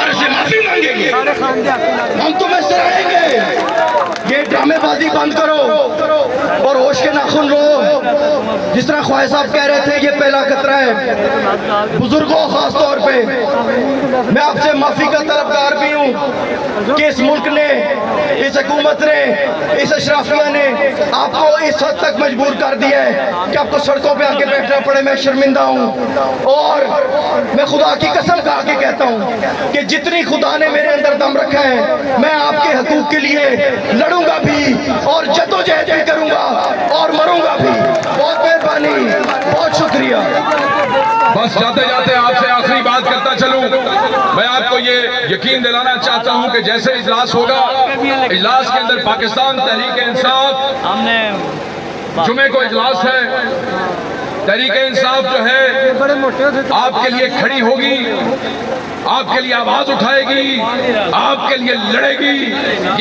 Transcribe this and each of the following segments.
तुम्हारे से माफी मांगेंगे, हम तुम्हें सराहेंगे। ये ड्रामेबाजी बंद करो और होश के नाखून लो। जिस तरह ख्वाजा साहब कह रहे थे, ये पहला खतरा है बुजुर्गों, खास तौर पे मैं आपसे माफी का तलबगार भी हूँ कि इस मुल्क ने, इस हुकूमत ने, इस अशराफिया ने आपको इस हद तक मजबूर कर दिया है कि आपको सड़कों पे आके बैठना पड़े। मैं शर्मिंदा हूँ और मैं खुदा की कसम खा के कहता हूँ कि जितनी खुदा ने मेरे अंदर दम रखा है, मैं आपके हकूक के लिए लड़ूंगा भी और जद्दोजहद भी करूंगा और मरूंगा भी। बहुत मेहरबानी, बहुत शुक्रिया। बस जाते जाते आपसे आखिरी बात करता चलूं, मैं आपको ये यकीन दिलाना चाहता हूं कि जैसे इजलास होगा, इजलास के अंदर पाकिस्तान तहरीक इंसाफ, जुमे को इजलास है, तहरीक इंसाफ जो है आपके लिए खड़ी होगी, आपके लिए आवाज उठाएगी, आपके लिए लड़ेगी।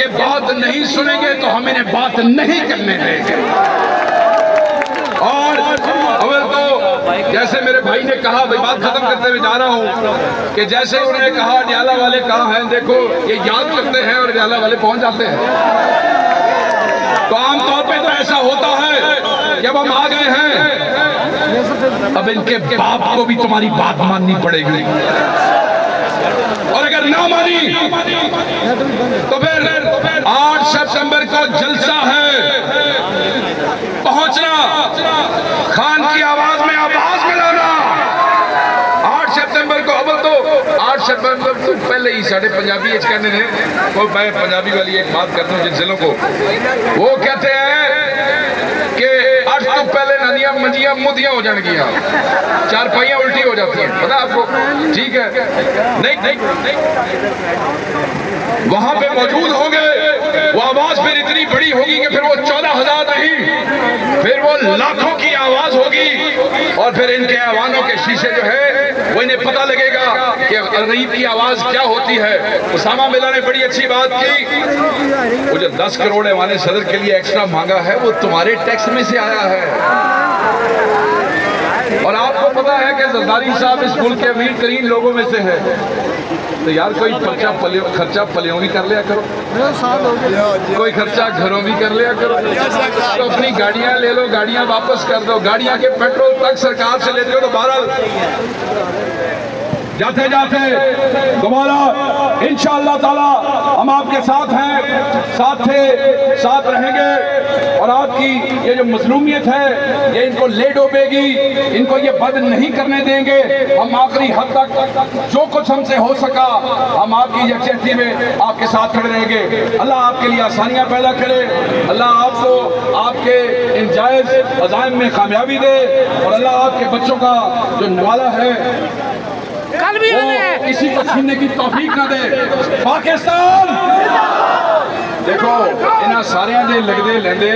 ये बात नहीं सुनेंगे तो हम इन्हें बात नहीं करने देंगे। और अगर तो जैसे मेरे भाई ने कहा, भाई बात खत्म करते हुए जा रहा हूं कि जैसे उन्होंने कहा न्याला वाले कहाँ हैं, देखो ये याद करते हैं और न्याला वाले पहुंच जाते हैं। तो आमतौर पे तो ऐसा होता है जब हम आ गए हैं, अब इनके बाप को भी तुम्हारी बात माननी पड़ेगी, और अगर ना मानी तो फिर 8 सितंबर को जलसा है, पहुंचना, खान की आवाज में आवाज मिलाना। 8 सितंबर को, अब तो 8 सितंबर तो पहले ही साढ़े पंजाबी कहने ने, तो मैं पंजाबी वाली एक बात करता हूँ जिन जिलों को, वो कहते हैं कि 8 तो पहले नदियां मंजियां मुदियां हो जाएंगियां, चारपाइयां उल्टी हो जाती हैं, पता आपको? ठीक है, नहीं वहां पे मौजूद होंगे, वो आवाज फिर इतनी बड़ी होगी कि फिर वो 14,000 नहीं, फिर वो लाखों की आवाज होगी, और फिर इनके ऐवानों के शीशे जो है वो इन्हें पता लगेगा कि गरीब की आवाज क्या होती है। उसामा बिल्ला ने बड़ी अच्छी बात की, वो जो 10 करोड़ ऐवान सदर के लिए एक्स्ट्रा मांगा है वो तुम्हारे टैक्स में से आया है। और आपको पता है कि जरदारी साहब इस मुल्क के अमीर तरीन लोगों में से है, तो यार कोई खर्चा पलियों भी कर लिया करो, कोई खर्चा घरों भी कर लिया करो, तो अपनी गाड़ियां ले लो, गाड़ियां वापस कर दो, गाड़ियां के पेट्रोल तक सरकार से लेते हो। तो 12 जाते जाते दोबारा इंशाअल्लाह ताला हम आपके साथ हैं, साथ थे, साथ रहेंगे, और आपकी ये जो मजलूमियत है ये इनको ले डूबेगी, इनको ये बंद नहीं करने देंगे। हम आखिरी हद तक जो कुछ हमसे हो सका हम आपकी यकजहती में आपके साथ खड़े रहेंगे। अल्लाह आपके लिए आसानियां पैदा करे, अल्लाह आपको आपके इन जायज अज़ाइम में कामयाबी दे, और अल्लाह आपके बच्चों का जो नवाला है वो किसी को छीनने की तौफीक न दे। पाकिस्तान देखो इन्हें सारिया दे लगदे लेंदे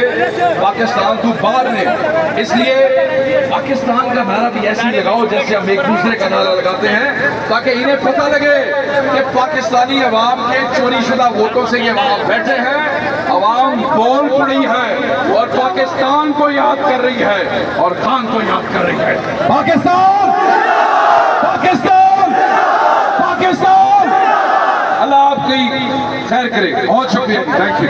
पाकिस्तान तू बाहर ने, इसलिए पाकिस्तान का नारा भी ऐसे लगाओ जैसे हम एक दूसरे का नारा लगाते हैं, ताकि इन्हें पता लगे कि पाकिस्तानी अवाम के चोरीशुदा वोटों से ये वहां बैठे हैं, अवाम बोल पड़ी है और पाकिस्तान को याद कर रही है और खान को याद कर रही है। पाकिस्तान, पाकिस्तान, पाकिस्तान, अल्लाह आपकी खैर करे। बहुत शुक्रिया, थैंक यू।